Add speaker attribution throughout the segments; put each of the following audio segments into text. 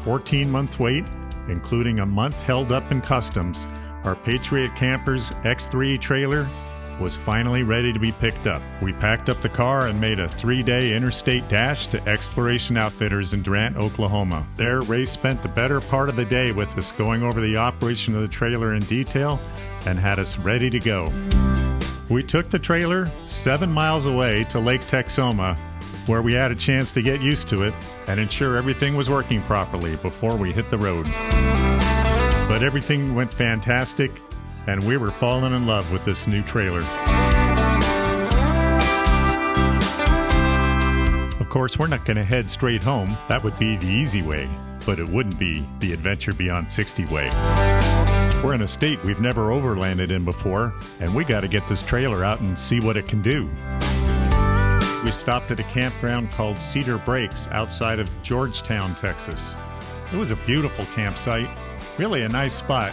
Speaker 1: 14-month wait, including a month held up in customs, our Patriot Campers X3 trailer was finally ready to be picked up. We packed up the car and made a 3-day interstate dash to Exploration Outfitters in Durant, Oklahoma. There, Ray spent the better part of the day with us going over the operation of the trailer in detail and had us ready to go. We took the trailer 7 miles away to Lake Texoma, where we had a chance to get used to it and ensure everything was working properly before we hit the road. But everything went fantastic, and we were falling in love with this new trailer. Of course, we're not going to head straight home. That would be the easy way, but it wouldn't be the Adventure Beyond 60 way. We're in a state we've never overlanded in before, and we got to get this trailer out and see what it can do. We stopped at a campground called Cedar Breaks outside of Georgetown, Texas. It was a beautiful campsite, really a nice spot.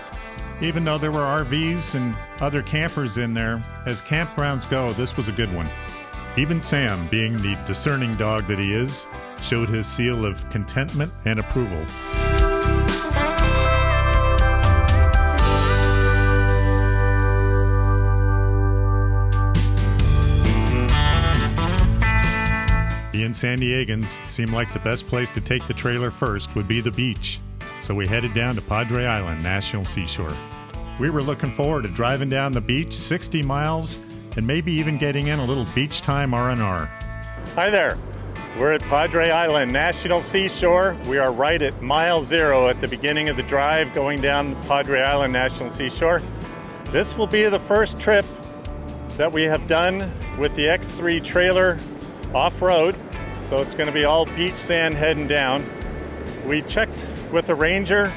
Speaker 1: Even though there were RVs and other campers in there, as campgrounds go, this was a good one. Even Sam, being the discerning dog that he is, showed his seal of contentment and approval. Being San Diegans, seemed like the best place to take the trailer first would be the beach. So we headed down to Padre Island National Seashore. We were looking forward to driving down the beach 60 miles and maybe even getting in a little beach time R&R. Hi there. We're at Padre Island National Seashore. We are right at mile 0 at the beginning of the drive going down Padre Island National Seashore. This will be the first trip that we have done with the X3 trailer off-road. So it's going to be all beach sand heading down. We checked with the ranger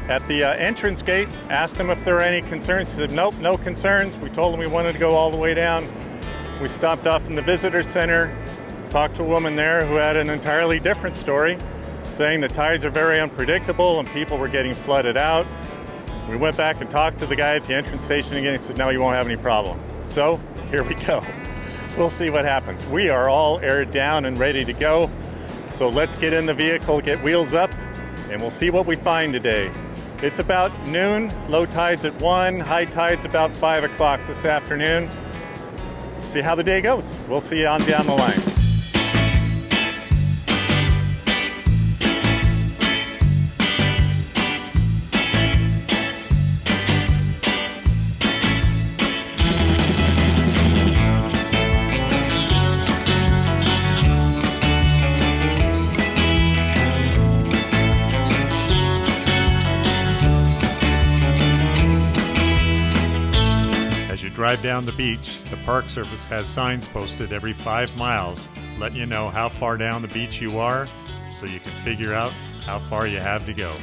Speaker 1: at the entrance gate, asked him if there were any concerns. He said, nope, no concerns. We told him we wanted to go all the way down. We stopped off in the visitor center, talked to a woman there who had an entirely different story, saying the tides are very unpredictable and people were getting flooded out. We went back and talked to the guy at the entrance station again. He said, no, you won't have any problem. So here we go. We'll see what happens. We are all aired down and ready to go. So let's get in the vehicle, get wheels up, and we'll see what we find today. It's about noon, low tide's at 1, high tide's about 5 o'clock this afternoon. See how the day goes. We'll see you on down the line. Drive down the beach, the Park Service has signs posted every 5 miles letting you know how far down the beach you are so you can figure out how far you have to go.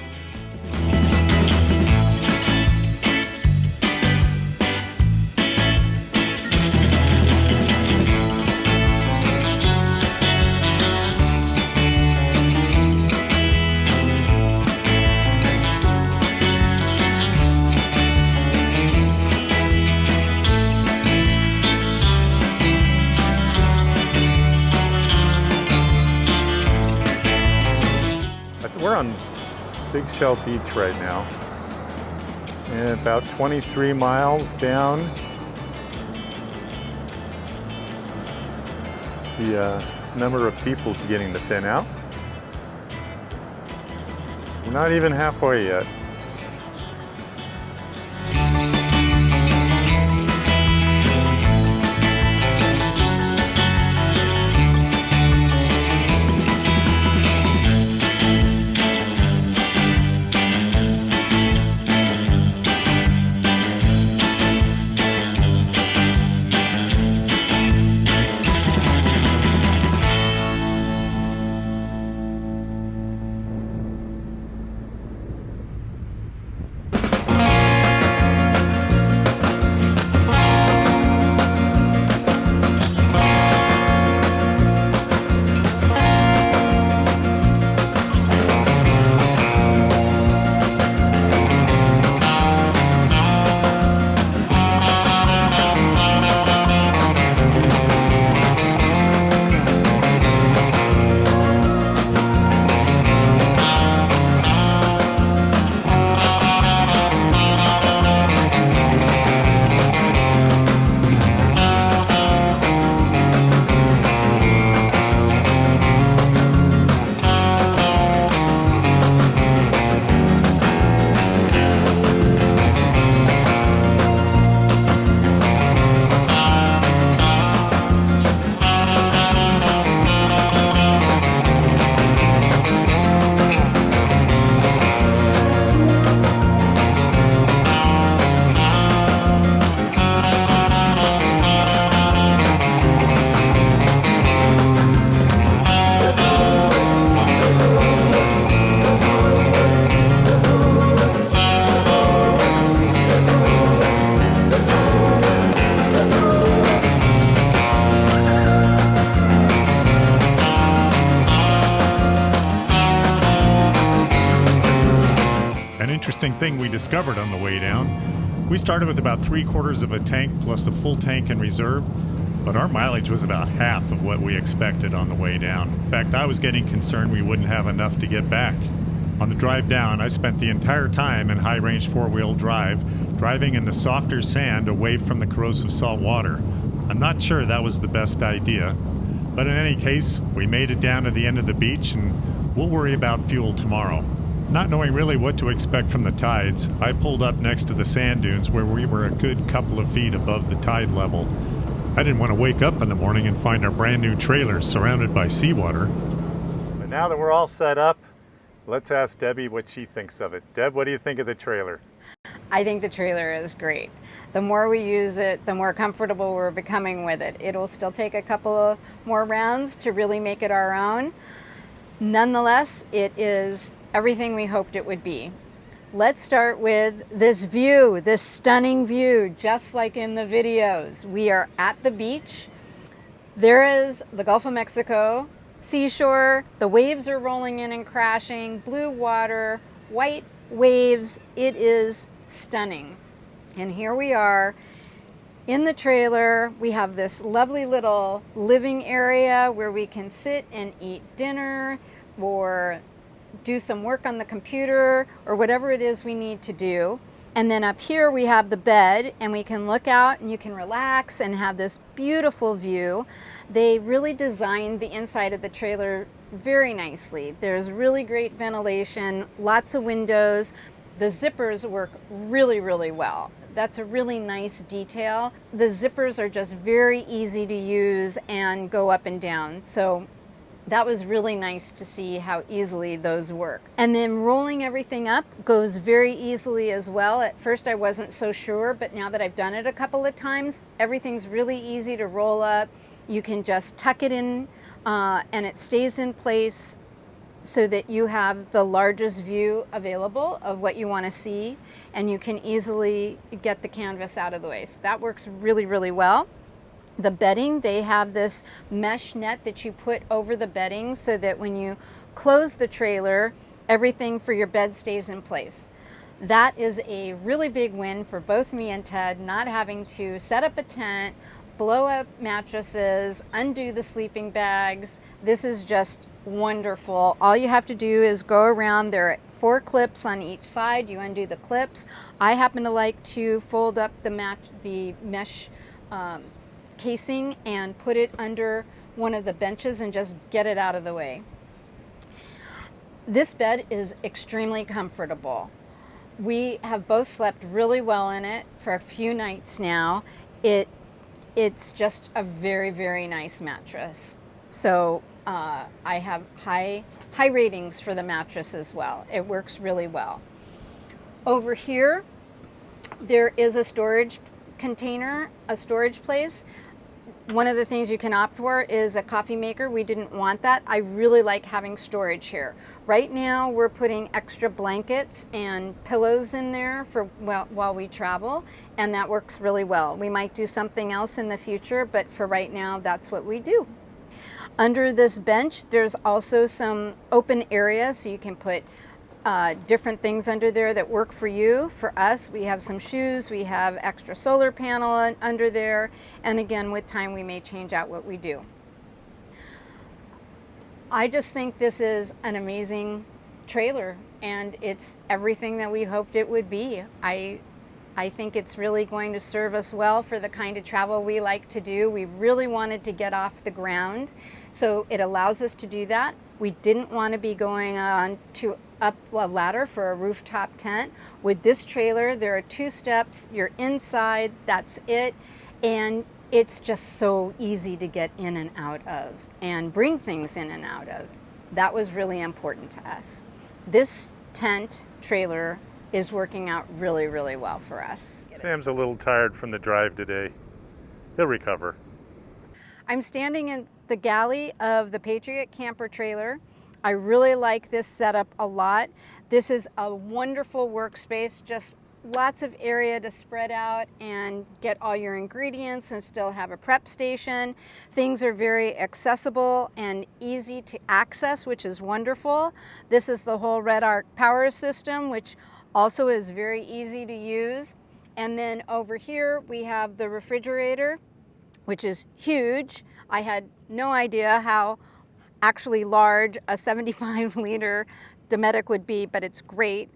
Speaker 1: We're on Big Shell Beach right now, and about 23 miles down. The number of people beginning to thin out. We're not even halfway yet. thing we discovered on the way down. We started with about 3/4 of a tank plus a full tank in reserve, but our mileage was about half of what we expected on the way down. In fact, I was getting concerned we wouldn't have enough to get back. On the drive down, I spent the entire time in high-range four-wheel drive, driving in the softer sand away from the corrosive salt water. I'm not sure that was the best idea, but in any case, we made it down to the end of the beach and we'll worry about fuel tomorrow. Not knowing really what to expect from the tides, I pulled up next to the sand dunes where we were a good couple of feet above the tide level. I didn't want to wake up in the morning and find our brand new trailer surrounded by seawater. But now that we're all set up, let's ask Debbie what she thinks of it. Deb, what do you think of the trailer?
Speaker 2: I think the trailer is great. The more we use it, the more comfortable we're becoming with it. It'll still take a couple of more rounds to really make it our own. Nonetheless, it is everything we hoped it would be. Let's start with this view, this stunning view, just like in the videos. We are at the beach. There is the Gulf of Mexico seashore. The waves are rolling in and crashing, blue water, white waves. It is stunning. And here we are in the trailer. We have this lovely little living area where we can sit and eat dinner or do some work on the computer or whatever it is we need to do. And then up here we have the bed and we can look out and you can relax and have this beautiful view. They really designed the inside of the trailer very nicely. There's really great ventilation, lots of windows. The zippers work really, really well. That's a really nice detail. The zippers are just very easy to use and go up and down. So that was really nice to see how easily those work. And then rolling everything up goes very easily as well. At first I wasn't so sure, but now that I've done it a couple of times, everything's really easy to roll up. You can just tuck it in and it stays in place so that you have the largest view available of what you want to see, and you can easily get the canvas out of the way. So that works really, really well. The bedding, they have this mesh net that you put over the bedding so that when you close the trailer, everything for your bed stays in place. That is a really big win for both me and Ted, not having to set up a tent, blow up mattresses, undo the sleeping bags. This is just wonderful. All you have to do is go around. There are 4 clips on each side. You undo the clips. I happen to like to fold up the mesh casing and put it under one of the benches and just get it out of the way. This bed is extremely comfortable. We have both slept really well in it for a few nights now. It's just a very, very nice mattress. So I have high ratings for the mattress as well. It works really well. Over here, there is a storage container, a storage place. One of the things you can opt for is a coffee maker. We didn't want that. I really like having storage here. Right now we're putting extra blankets and pillows in there for while we travel, and that works really well. We might do something else in the future, but for right now that's what we do. Under this bench there's also some open area, so you can put different things under there that work for you. For us, we have some shoes, we have extra solar panel under there, and again, with time we may change out what we do. I just think this is an amazing trailer, and it's everything that we hoped it would be. I think it's really going to serve us well for the kind of travel we like to do. We really wanted to get off the ground, so it allows us to do that. We didn't want to be going on to up a ladder for a rooftop tent. With this trailer, there are 2 steps. You're inside, that's it. And it's just so easy to get in and out of and bring things in and out of. That was really important to us. This tent trailer is working out really, really well for us.
Speaker 1: Sam's a little tired from the drive today. He'll recover.
Speaker 2: I'm standing in the galley of the Patriot Camper trailer. I really like this setup a lot. This is a wonderful workspace, just lots of area to spread out and get all your ingredients and still have a prep station. Things are very accessible and easy to access, which is wonderful. This is the whole Red Arc power system, which Also is very easy to use. And then over here we have the refrigerator, which is huge. I had no idea how actually large a 75-liter Dometic would be, but it's great.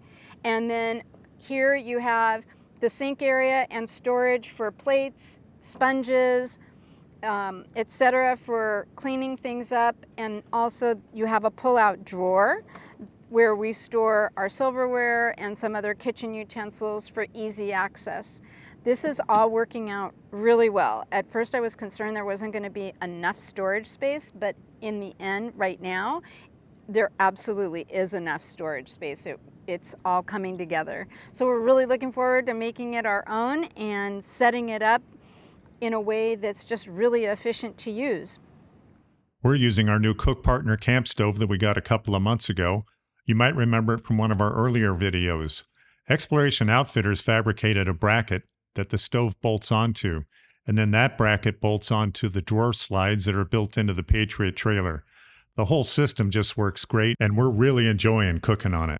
Speaker 2: And then here you have the sink area and storage for plates, sponges, etc., for cleaning things up. And also you have a pull-out drawer where we store our silverware and some other kitchen utensils for easy access. This is all working out really well. At first I was concerned there wasn't going to be enough storage space, but in the end, right now, there absolutely is enough storage space. It's all coming together. So we're really looking forward to making it our own and setting it up in a way that's just really efficient to use.
Speaker 1: We're using our new Cook Partner camp stove that we got a couple of months ago. You might remember it from one of our earlier videos. Exploration Outfitters fabricated a bracket that the stove bolts onto, and then that bracket bolts onto the drawer slides that are built into the Patriot trailer. The whole system just works great, and we're really enjoying cooking on it.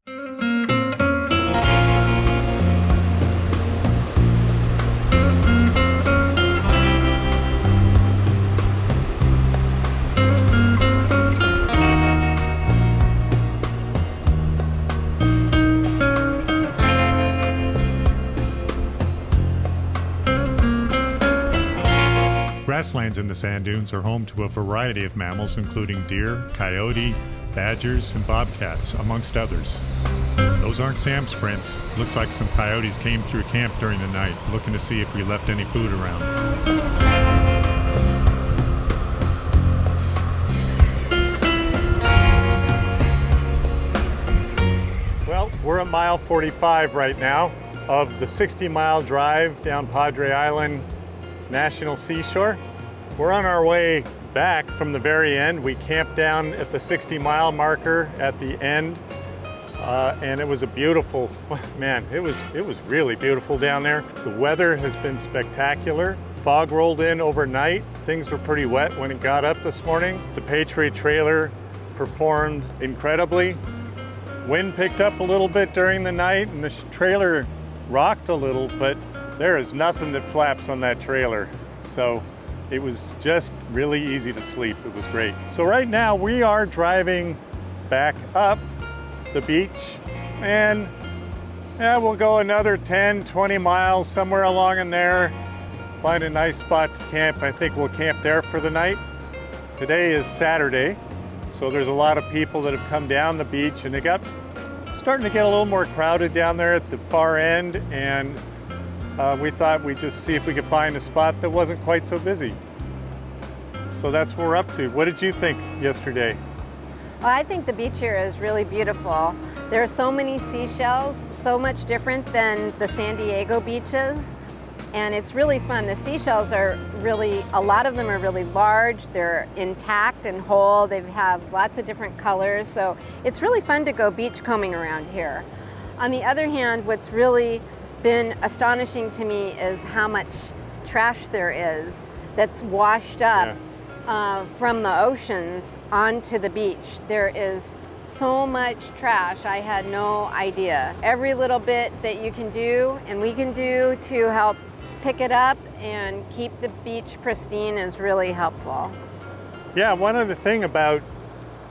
Speaker 1: Grasslands in the sand dunes are home to a variety of mammals, including deer, coyote, badgers, and bobcats, amongst others. Those aren't Sam's prints. Looks like some coyotes came through camp during the night, looking to see if we left any food around. Well, we're at mile 45 right now of the 60-mile drive down Padre Island National Seashore. We're on our way back from the very end. We camped down at the 60-mile marker at the end, and it was a beautiful, man, it was really beautiful down there. The weather has been spectacular. Fog rolled in overnight. Things were pretty wet when it got up this morning. The Patriot trailer performed incredibly. Wind picked up a little bit during the night, and the trailer rocked a little, but there is nothing that flaps on that trailer. So it was just really easy to sleep. It was great. So right now we are driving back up the beach, and yeah, we'll go another 10, 20 miles somewhere along in there, find a nice spot to camp. I think we'll camp there for the night. Today is Saturday, so there's a lot of people that have come down the beach, and they got starting to get a little more crowded down there at the far end, and we thought we'd just see if we could find a spot that wasn't quite so busy. So that's what we're up to. What did you think yesterday?
Speaker 2: Well, I think the beach here is really beautiful. There are so many seashells, so much different than the San Diego beaches, and it's really fun. The seashells are really, a lot of them are really large, they're intact and whole, they have lots of different colors, so it's really fun to go beachcombing around here. On the other hand, what's really been astonishing to me is how much trash there is that's washed up from the oceans onto the beach. There is so much trash, I had no idea. Every little bit that you can do and we can do to help pick it up and keep the beach pristine is really helpful.
Speaker 1: Yeah, one other thing about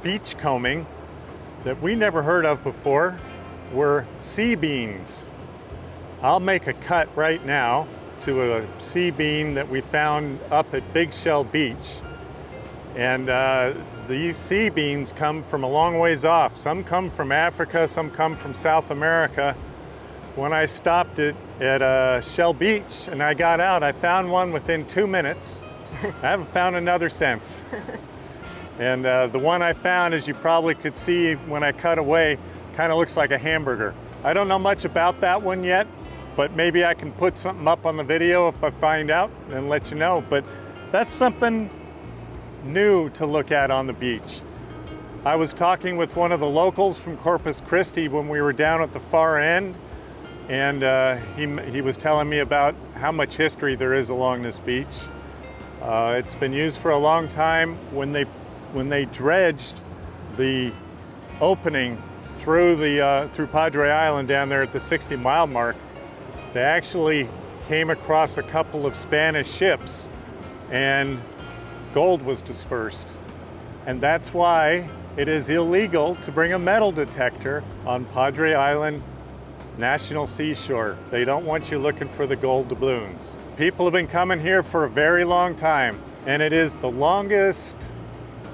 Speaker 1: beach combing that we never heard of before were sea beans. I'll make a cut right now to a sea bean that we found up at Big Shell Beach. And these sea beans come from a long ways off. Some come from Africa, some come from South America. When I stopped at Shell Beach and I got out, I found one within 2 minutes. I haven't found another since. And the one I found, as you probably could see when I cut away, kind of looks like a hamburger. I don't know much about that one yet, but maybe I can put something up on the video if I find out and let you know. But that's something new to look at on the beach. I was talking with one of the locals from Corpus Christi when we were down at the far end, and he was telling me about how much history there is along this beach. It's been used for a long time. When they dredged the opening through through Padre Island down there at the 60-mile mark, they actually came across a couple of Spanish ships and gold was dispersed. And that's why it is illegal to bring a metal detector on Padre Island National Seashore. They don't want you looking for the gold doubloons. People have been coming here for a very long time, and it is the longest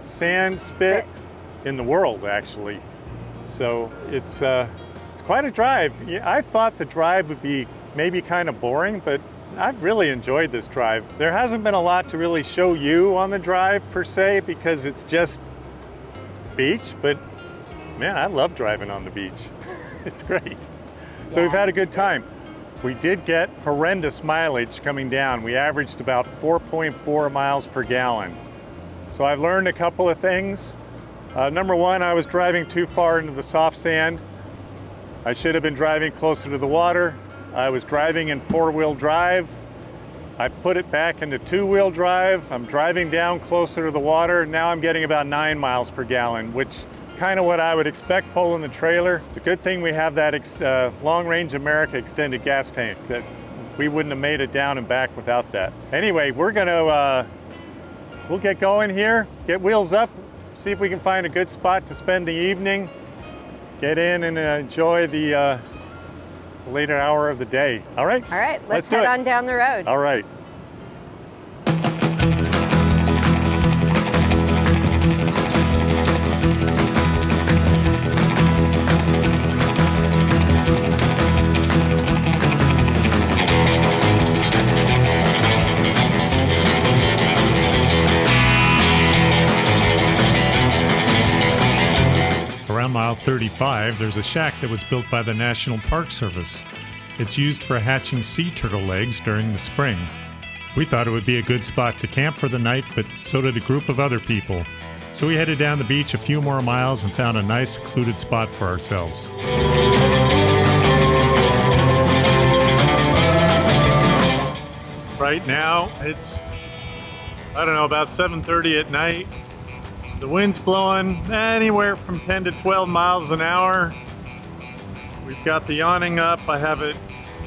Speaker 1: sand spit in the world, actually. So it's quite a drive. Yeah, I thought the drive would be maybe kind of boring, but I've really enjoyed this drive. There hasn't been a lot to really show you on the drive per se, because it's just beach, but man, I love driving on the beach. It's great. So we've had a good time. We did get horrendous mileage coming down. We averaged about 4.4 miles per gallon. So I've learned a couple of things. Number one, I was driving too far into the soft sand. I should have been driving closer to the water. I was driving in 4-wheel drive. I put it back into 2-wheel drive. I'm driving down closer to the water. Now I'm getting about 9 miles per gallon, which kind of what I would expect pulling the trailer. It's a good thing we have that Long Range America extended gas tank, that we wouldn't have made it down and back without that. Anyway, we're gonna, we'll get going here, get wheels up, see if we can find a good spot to spend the evening, get in and enjoy the later hour of the day. All right?
Speaker 2: All right, let's head on down the road.
Speaker 1: All right. Around mile 35, there's a shack that was built by the National Park Service. It's used for hatching sea turtle eggs during the spring. We thought it would be a good spot to camp for the night, but so did a group of other people. So we headed down the beach a few more miles and found a nice secluded spot for ourselves. Right now, it's, I don't know, about 7:30 at night. The wind's blowing anywhere from 10 to 12 miles an hour. We've got the awning up. I have it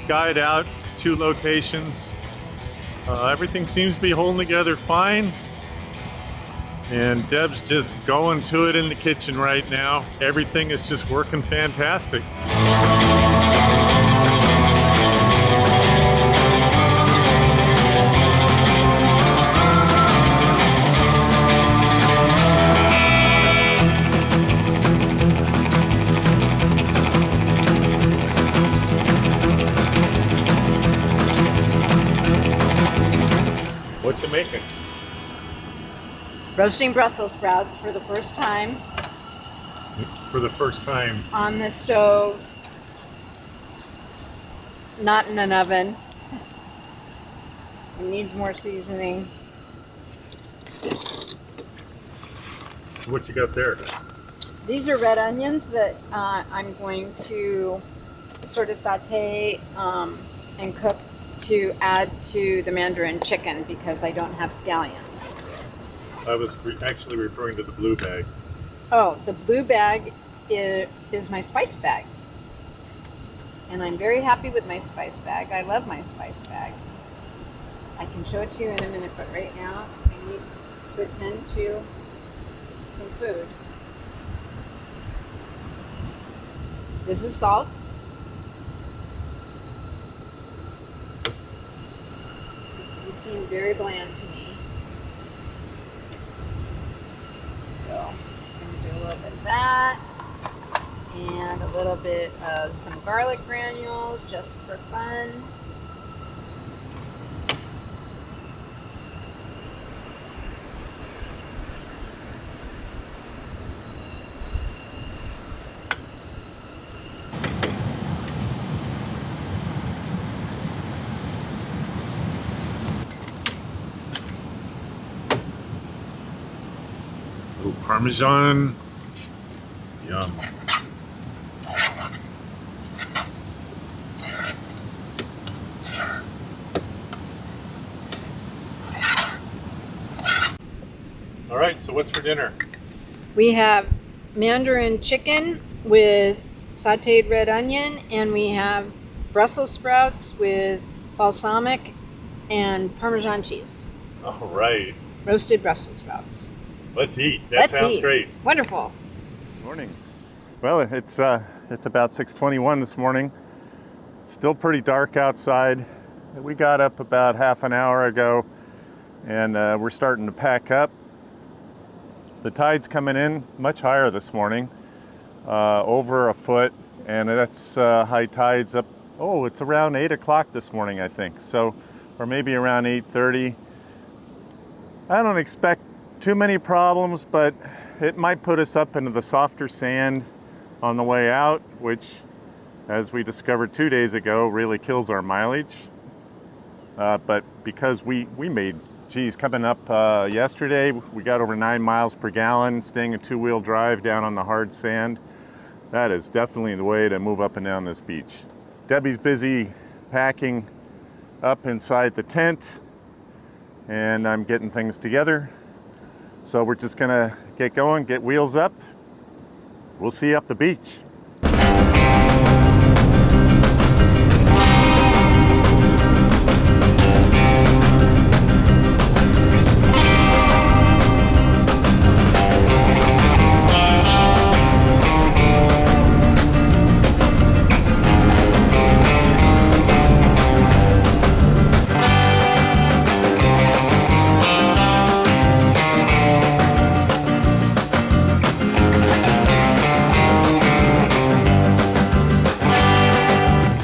Speaker 1: guide out 2 locations. Everything seems to be holding together fine. And Deb's just going to it in the kitchen right now. Everything is just working fantastic. What you making?
Speaker 2: Roasting Brussels sprouts for the first time.
Speaker 1: For the first time.
Speaker 2: On the stove. Not in an oven. It needs more seasoning.
Speaker 1: What you got there?
Speaker 2: These are red onions that I'm going to sort of saute and cook to add to the mandarin chicken because I don't have scallions.
Speaker 1: I was actually referring to the blue bag.
Speaker 2: Oh, the blue bag is my spice bag. And I'm very happy with my spice bag. I love my spice bag. I can show it to you in a minute, but right now I need to attend to some food. This is salt. These seem very bland to me. So I'm going to do a little bit of that and a little bit of some garlic granules just for fun.
Speaker 1: Little Parmesan. Yum. All right, so what's for dinner?
Speaker 2: We have mandarin chicken with sauteed red onion, and we have Brussels sprouts with balsamic and Parmesan cheese.
Speaker 1: All right.
Speaker 2: Roasted Brussels sprouts.
Speaker 1: Let's eat. That sounds great.
Speaker 2: Wonderful.
Speaker 1: Morning. Well, it's about 6:21 this morning. It's still pretty dark outside. We got up about half an hour ago, and we're starting to pack up. The tide's coming in much higher this morning, over a foot, and that's high tides up. Oh, it's around 8 o'clock this morning, I think. So, or maybe around 8:30. I don't expect too many problems, but it might put us up into the softer sand on the way out, which, as we discovered 2 days ago, really kills our mileage. But because we made, coming up yesterday, we got over 9 miles per gallon, staying a two-wheel drive down on the hard sand. That is definitely the way to move up and down this beach. Debbie's busy packing up inside the tent, and I'm getting things together. So we're just gonna get going, get wheels up. We'll see you up the beach.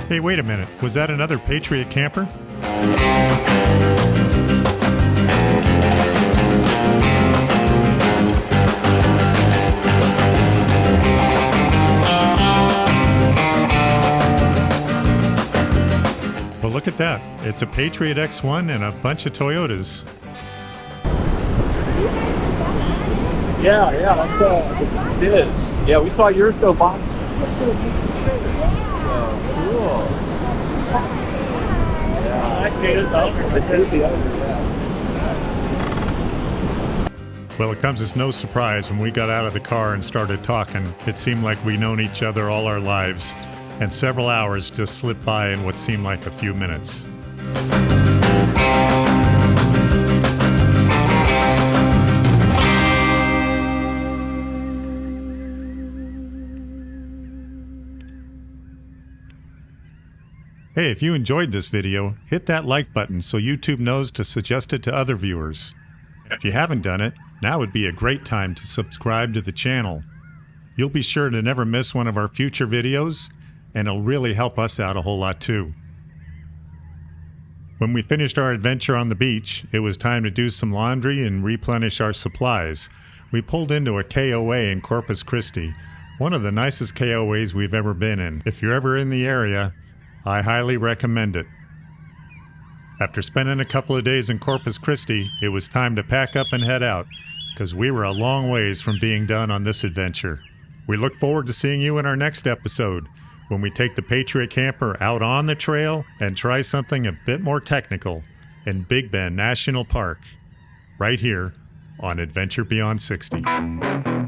Speaker 1: Hey, wait a minute. Was that another Patriot camper? Well, look at that. It's a Patriot X1 and a bunch of Toyotas.
Speaker 3: Yeah, that's it is. Yeah, we saw yours go by. Let's go. Cool. Yeah, I hate it though. I hate the other.
Speaker 1: Well, it comes as no surprise when we got out of the car and started talking. It seemed like we'd known each other all our lives, and several hours just slipped by in what seemed like a few minutes. Hey, if you enjoyed this video, hit that like button so YouTube knows to suggest it to other viewers. If you haven't done it, now would be a great time to subscribe to the channel. You'll be sure to never miss one of our future videos, and it'll really help us out a whole lot too. When we finished our adventure on the beach, it was time to do some laundry and replenish our supplies. We pulled into a KOA in Corpus Christi, one of the nicest KOAs we've ever been in. If you're ever in the area, I highly recommend it. After spending a couple of days in Corpus Christi, it was time to pack up and head out, because we were a long ways from being done on this adventure. We look forward to seeing you in our next episode, when we take the Patriot Camper out on the trail and try something a bit more technical in Big Bend National Park, right here on Adventure Beyond 60.